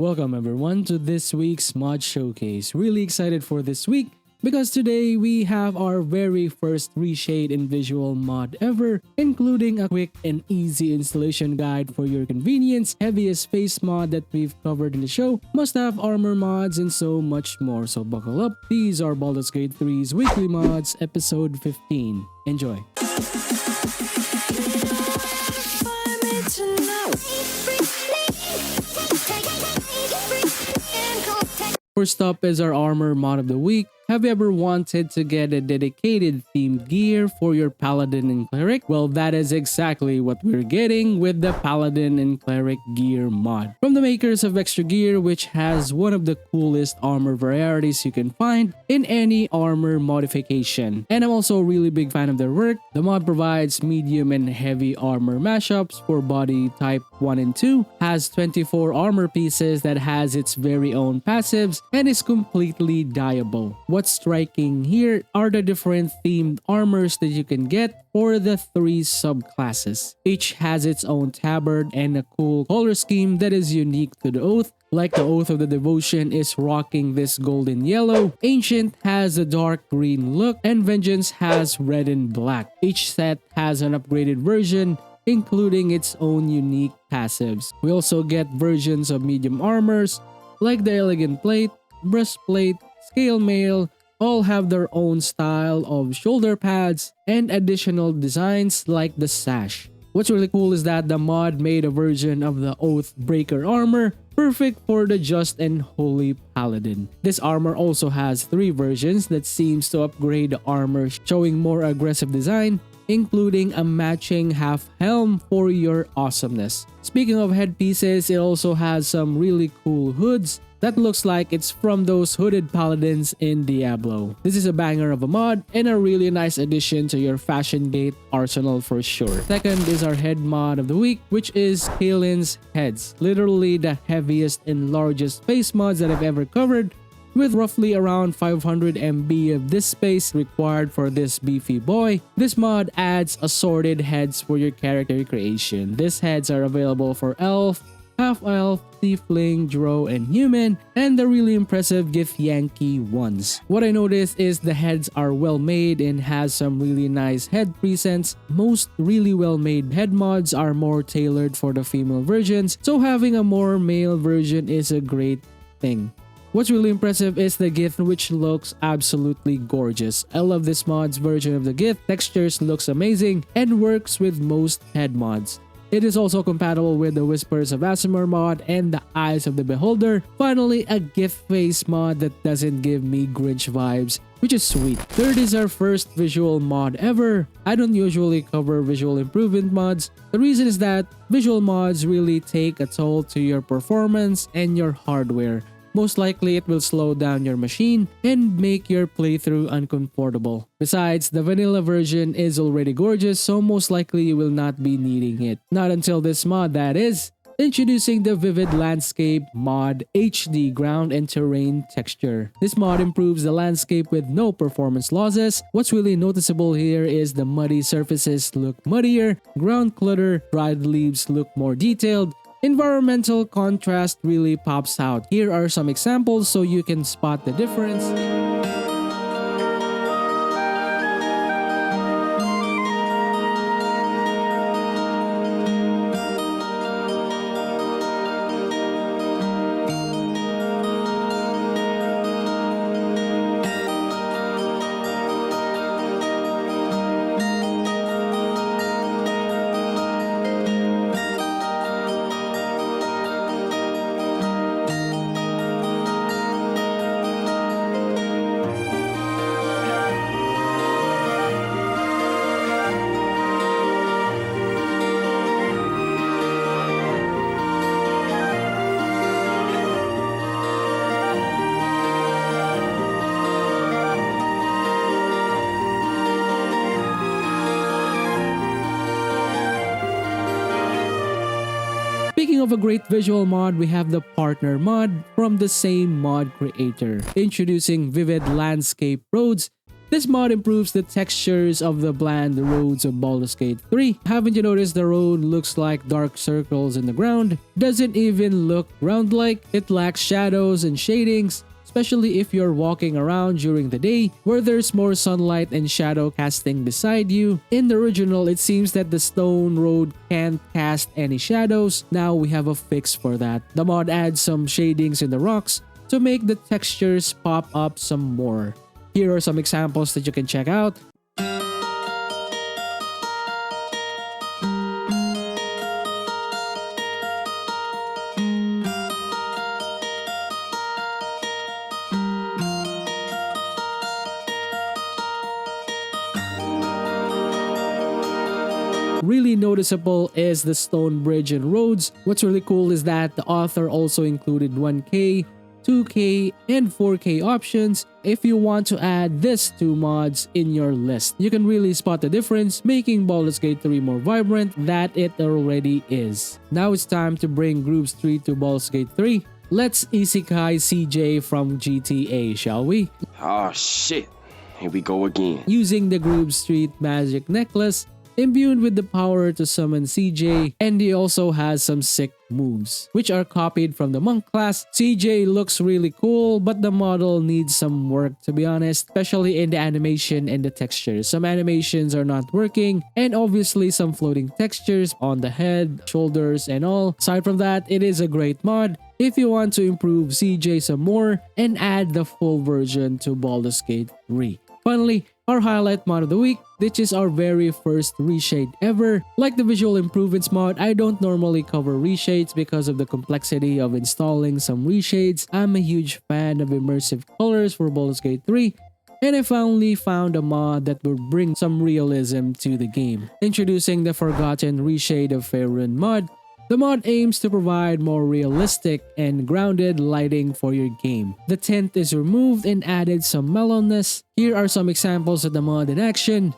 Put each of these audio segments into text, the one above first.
Welcome everyone to this week's mod showcase. Really excited for this week because today we have our very first Reshade and Visual mod ever, including a quick and easy installation guide for your convenience, heaviest face mod that we've covered in the show, must-have armor mods, and so much more. So buckle up. These are Baldur's Gate 3's weekly mods, episode 15. Enjoy. First up is our armor mod of the week. Have you ever wanted to get a dedicated themed gear for your paladin and cleric? Well, that is exactly what we're getting with the paladin and cleric gear mod. From the makers of Extra Gear, which has one of the coolest armor varieties you can find in any armor modification. And I'm also a really big fan of their work. The mod provides medium and heavy armor mashups for body type 1 and 2, has 24 armor pieces that has its very own passives, and is completely dyeable. What's striking here are the different themed armors that you can get for the 3 subclasses. Each has its own tabard and a cool color scheme that is unique to the Oath. Like the Oath of the Devotion is rocking this golden yellow, Ancient has a dark green look, and Vengeance has red and black. Each set has an upgraded version, including its own unique passives. We also get versions of medium armors like the Elegant Plate, Breastplate, Scale Mail, all have their own style of shoulder pads and additional designs like the sash. What's really cool is that the mod made a version of the Oath Breaker armor, perfect for the Just and Holy Paladin. This armor also has 3 versions that seems to upgrade the armor, showing more aggressive design, including a matching half helm for your awesomeness. Speaking of headpieces, it also has some really cool hoods that looks like it's from those hooded paladins in Diablo. This is a banger of a mod and a really nice addition to your Fashion Gate arsenal for sure. Second is our head mod of the week, which is Kaelin's Heads. Literally the heaviest and largest face mods that I've ever covered, with roughly around 500 MB of disk space required for this beefy boy. This mod adds assorted heads for your character creation. These heads are available for elf, half-elf, tiefling, drow, and human, and the really impressive Githyanki ones. What I noticed is the heads are well made and has some really nice head presents. Most really well made head mods are more tailored for the female versions, so having a more male version is a great thing. What's really impressive is the Gith, which looks absolutely gorgeous. I love this mod's version of the Gith. Textures looks amazing and works with most head mods. It is also compatible with the Whispers of Aasimar mod and the Eyes of the Beholder. Finally, a Gith face mod that doesn't give me Grinch vibes, which is sweet. Third is our first visual mod ever. I don't usually cover visual improvement mods. The reason is that visual mods really take a toll to your performance and your hardware. Most likely it will slow down your machine and make your playthrough uncomfortable. Besides, the vanilla version is already gorgeous, so most likely you will not be needing it. Not until this mod, that is. Introducing the Vivid Landscape mod HD Ground and Terrain Texture. This mod improves the landscape with no performance losses. What's really noticeable here is the muddy surfaces look muddier, ground clutter, dried leaves look more detailed. Environmental contrast really pops out. Here are some examples so you can spot the difference. Speaking of a great visual mod, we have the partner mod from the same mod creator. Introducing Vivid Landscape Roads. This mod improves the textures of the bland roads of Baldur's Gate 3. Haven't you noticed the road looks like dark circles in the ground? Doesn't even look ground-like. It lacks shadows and shadings, especially if you're walking around during the day where there's more sunlight and shadow casting beside you. In the original, it seems that the stone road can't cast any shadows. Now we have a fix for that. The mod adds some shadings in the rocks to make the textures pop up some more. Here are some examples that you can check out. Really noticeable is the stone bridge and roads. What's really cool is that the author also included 1K, 2K, and 4K options if you want to add these two mods in your list. You can really spot the difference, making Baldur's Gate 3 more vibrant than it already is. Now it's time to bring Group 3 to Baldur's Gate 3. Let's isekai CJ from GTA, shall we? Oh shit, here we go again. Using the Group Street magic necklace, imbued with the power to summon CJ, and he also has some sick moves, which are copied from the monk class. CJ looks really cool, but the model needs some work, to be honest, especially in the animation and the textures. Some animations are not working, and obviously some floating textures on the head, shoulders, and all. Aside from that, it is a great mod if you want to improve CJ some more and add the full version to Baldur's Gate 3. Finally, our highlight mod of the week. This is our very first reshade ever. Like the visual improvements mod, I don't normally cover reshades because of the complexity of installing some reshades. I'm a huge fan of immersive colors for Baldur's Gate 3, and I finally found a mod that would bring some realism to the game. Introducing the Forgotten Reshade of Faerun mod. The mod aims to provide more realistic and grounded lighting for your game. The tint is removed and added some mellowness. Here are some examples of the mod in action.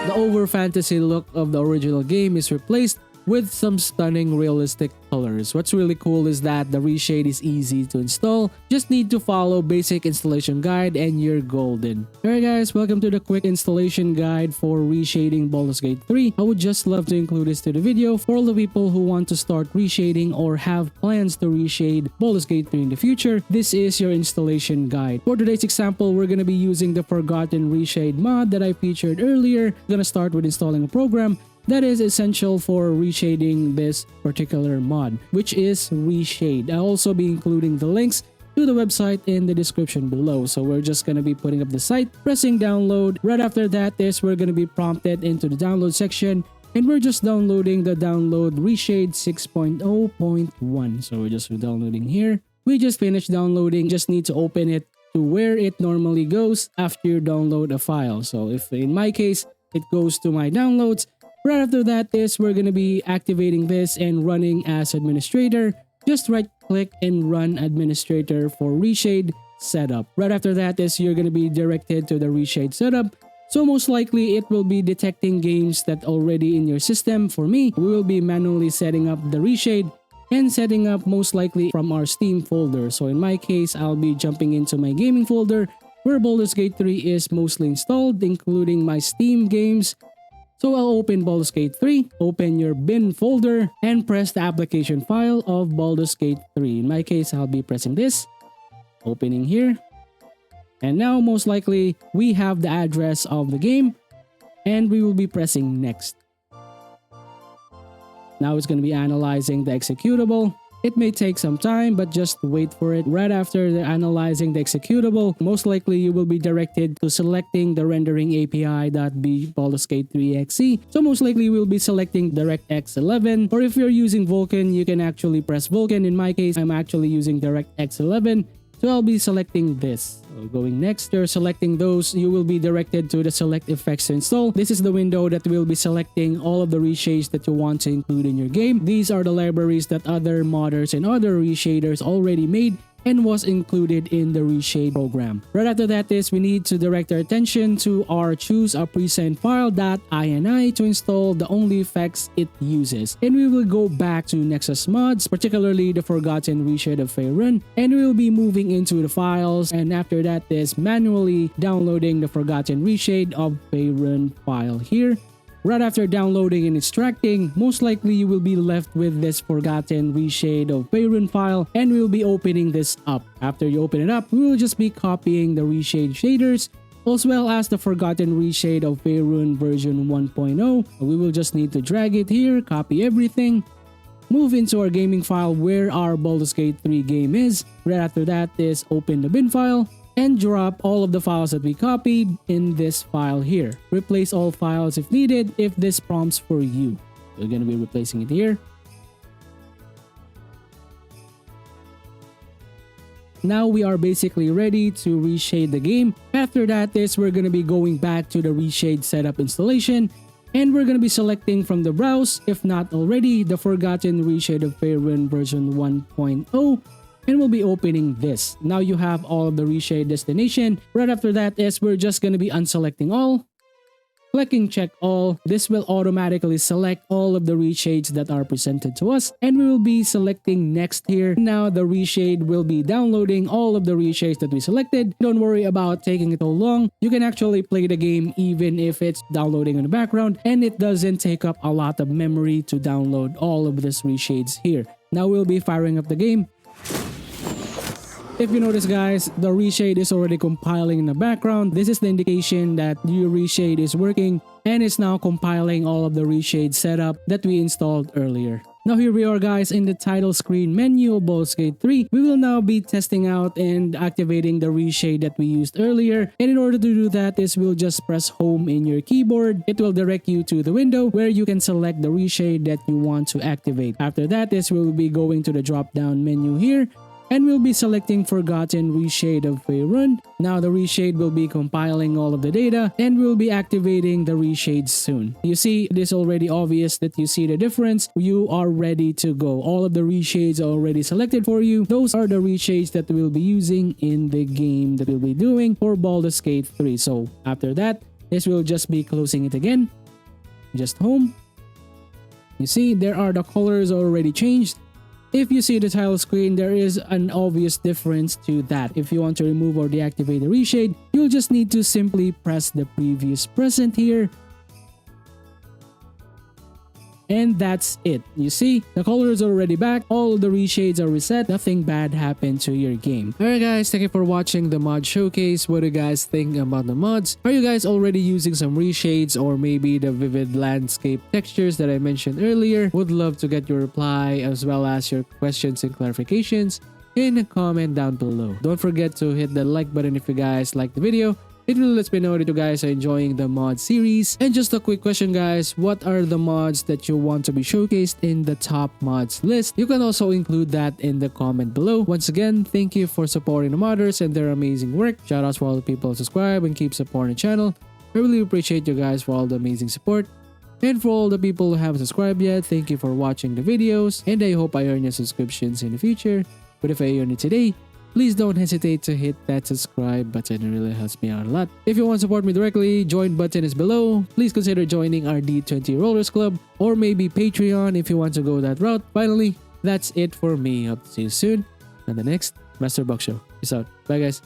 The over-fantasy look of the original game is replaced with some stunning realistic colors. What's really cool is that the reshade is easy to install. Just need to follow basic installation guide and you're golden. Alright guys, welcome to the quick installation guide for reshading Baldur's Gate 3. I would just love to include this to the video for all the people who want to start reshading or have plans to reshade Baldur's Gate 3 in the future. This is your installation guide. For today's example, we're going to be using the Forgotten Reshade mod that I featured earlier. I'm going to start with installing a program that is essential for reshading this particular mod, which is Reshade. I'll also be including the links to the website in the description below. So we're just going to be putting up the site, pressing download. Right after that is we're going to be prompted into the download section, and we're just downloading the download Reshade 6.0.1. So we're just downloading here. We just finished downloading, just need to open it to where it normally goes after you download a file. So if in my case, it goes to my downloads. Right after that is we're going to be activating this and running as administrator. Just right click and run administrator for Reshade setup. Right after that is you're going to be directed to the Reshade setup. So most likely it will be detecting games that already in your system. For me, we will be manually setting up the Reshade and setting up most likely from our Steam folder. So in my case, I'll be jumping into my gaming folder where Baldur's Gate 3 is mostly installed, including my Steam games. So I'll open Baldur's Gate 3, open your bin folder, and press the application file of Baldur's Gate 3. In my case, I'll be pressing this, opening here. And now most likely we have the address of the game and we will be pressing next. Now it's going to be analyzing the executable. It may take some time, but just wait for it. Right after the analyzing the executable, most likely you will be directed to selecting the rendering API.b Baldur's Gate 3.exe. So most likely we'll be selecting DirectX 11, or if you're using Vulkan, you can actually press Vulkan. In my case, I'm actually using DirectX 11. So I'll be selecting this. So going next, you're selecting those, you will be directed to the select effects to install. This is the window that will be selecting all of the reshades that you want to include in your game. These are the libraries that other modders and other reshaders already made and was included in the reshade program. Right after that is we need to direct our attention to our choose a preset file.ini to install the only effects it uses. And we will go back to Nexus Mods, particularly the Forgotten Reshade of Faerun, and we will be moving into the files, and after that is manually downloading the Forgotten Reshade of Faerun file here. Right after downloading and extracting, most likely you will be left with this Forgotten Reshade of Faerun file, and we will be opening this up. After you open it up, we will just be copying the reshade shaders as well as the Forgotten Reshade of Faerun version 1.0. We will just need to drag it here, copy everything, move into our gaming file where our Baldur's Gate 3 game is. Right after that is open the bin file and drop all of the files that we copied in this file here. Replace all files if needed if this prompts for you. We're going to be replacing it here. Now we are basically ready to reshade the game. After that is we're going to be going back to the reshade setup installation, and we're going to be selecting from the browse, if not already, the Forgotten Reshade of Faerun version 1.0. And we'll be opening this. Now you have all of the reshade destination. Right after that is we're just going to be unselecting all, clicking check all. This will automatically select all of the reshades that are presented to us, and we will be selecting next here. Now the reshade will be downloading all of the reshades that we selected. Don't worry about taking it all long. You can actually play the game even if it's downloading in the background, and it doesn't take up a lot of memory to download all of these reshades here. Now we'll be firing up the game. If you notice guys, the reshade is already compiling in the background. This is the indication that your reshade is working, and it's now compiling all of the reshade setup that we installed earlier. Now here we are guys in the title screen menu of Baldur's Gate 3. We will now be testing out and activating the reshade that we used earlier. And in order to do that is we'll just press home in your keyboard. It will direct you to the window where you can select the reshade that you want to activate. After that is we'll be going to the drop down menu here, and we'll be selecting Forgotten Reshade of Faerun. Now the reshade will be compiling all of the data, and we'll be activating the reshade soon. You see, it is already obvious that you see the difference. You are ready to go. All of the reshades are already selected for you. Those are the reshades that we'll be using in the game that we'll be doing for Baldur's Gate 3. So after that, this will just be closing it again. Just home. You see, there are the colors already changed. If you see the title screen, there is an obvious difference to that. If you want to remove or deactivate the reshade, you'll just need to simply press the previous present here. And that's it. You see, the color is already back, all of the reshades are reset, nothing bad happened to your game. Alright guys, thank you for watching the mod showcase. What do you guys think about the mods? Are you guys already using some reshades or maybe the vivid landscape textures that I mentioned earlier? Would love to get your reply as well as your questions and clarifications in a comment down below. Don't forget to hit the like button if you guys like the video. It really lets me know that you guys are enjoying the mod series. And just a quick question guys, what are the mods that you want to be showcased in the top mods list? You can also include that in the comment below. Once again, thank you for supporting the modders and their amazing work. Shout outs for all the people who subscribe and keep supporting the channel. I really appreciate you guys for all the amazing support. And for all the people who haven't subscribed yet, thank you for watching the videos, and I hope I earn your subscriptions in the future. But if I earn it today, please don't hesitate to hit that subscribe button. It really helps me out a lot. If you want to support me directly, join button is below. Please consider joining our D20 Rollers Club or maybe Patreon if you want to go that route. Finally, that's it for me. Hope to see you soon on the next Master Buck Show. Peace out. Bye guys.